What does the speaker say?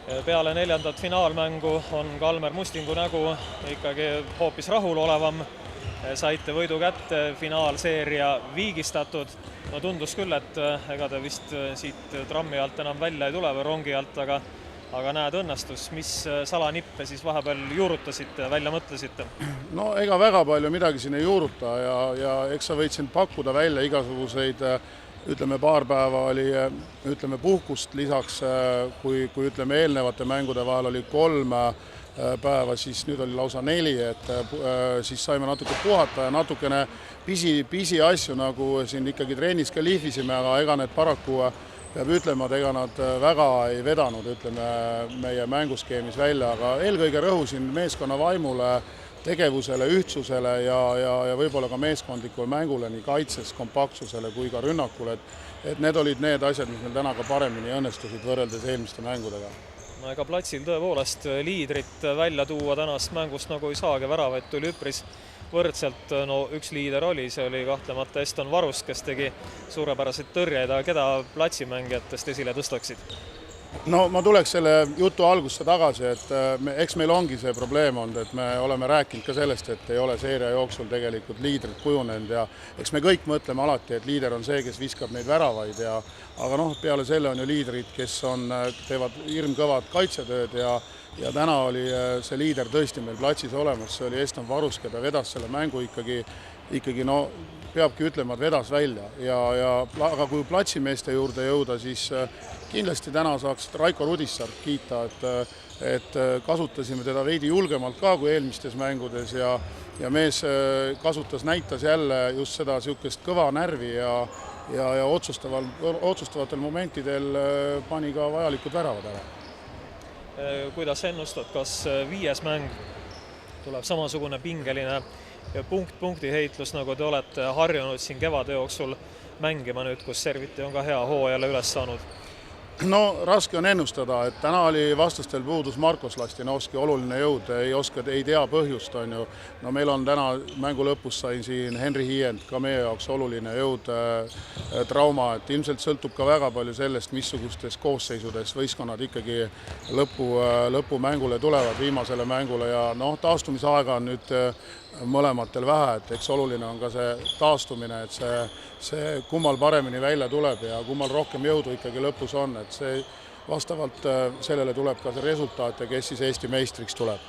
Peale neljandat finaalmängu on Kalmer Mustingu nägu ikkagi hoopis rahulolevam. Saite võidu kätte, finaalseeria viigistatud. No tundus küll, et ega te vist siit trammi alt enam välja ei tule või rongi alt, aga näed õnnestus. Mis salanippe siis vahepeal juurutasite, välja mõtlesite? No ega väga palju midagi siin ei juuruta ja eks sa võid siin pakkuda välja igasuguseid, ütleme paar päeva oli puhkust lisaks, kui ütleme eelnevate mängude vahel oli 3 päeva, siis nüüd oli lausa 4, et siis saime natuke puhata ja natukene pisi asju nagu siin ikkagi trennis ka lihvisime, aga ega need paraku peab ütlema, et ega nad väga ei vedanud, ütleme, meie mänguskeemis välja, aga eelkõige rõhusin meeskonna vaimule, tegevusele, ühtsusele ja võib-olla ka meeskondlikule mängule, nii kaitses, kompaktsusele kui ka rünnakule, et need olid need asjad, mis meil täna ka paremini õnnestusid võrreldes eelmiste mängudega. No ega platsil tõepoolest liidrit välja tuua tänast mängust nagu ei saagi, väravaid tuli üpris võrdselt. No üks liider oli, see oli kahtlemata Eston Varus, kes tegi suurepäraseid tõrjeid, aga keda platsimängijatest esile tõstaksid? No ma tuleks selle jutu algusse tagasi, et eks meil ongi see probleem olnud, et me oleme rääkinud ka sellest, et ei ole seeria jooksul tegelikult liidrit kujunenud ja eks me kõik mõtleme alati, et liider on see, kes viskab neid väravaid aga noh, peale selle on ju liidrid, kes teevad hirmkõvad kaitsetööd ja täna oli see liider tõesti meil platsis olemas, see oli Eston Varus, keda vedas selle mängu ikkagi no peabki ütlema, et vedas välja aga kui platsimeeste juurde jõuda, siis kindlasti täna saaks Raiko Rudissaart kiita, et kasutasime teda veidi julgemalt ka kui eelmistes mängudes ja mees näitas jälle just seda niisugust kõva närvi ja otsustavatel momentidel pani ka vajalikud väravad ära. Kuidas ennustad, kas 5. mäng tuleb samasugune pingeline punkti heitlus, nagu te olete harjunud siin kevade jooksul mängima nüüd, kus Serviti on ka hea hooajale üles saanud? No raske on ennustada, et täna oli vastastel puudus Markos Lastinovski, oluline jõud, ei tea põhjust, on ju. No meil on täna mängu lõpus sain siin Henri Hiiend, ka meie jaoks oluline jõud, trauma, et ilmselt sõltub ka väga palju sellest, missugustes koosseisudes võistkonnad ikkagi lõpumängule tulevad, viimasele mängule ja noh, taastumisaega on nüüd mõlematel vähe, et eks oluline on ka see taastumine, et see kummal paremini välja tuleb ja kummal rohkem jõudu ikkagi lõpus on, et see vastavalt sellele tuleb ka see resultaat ja kes siis Eesti meistriks tuleb.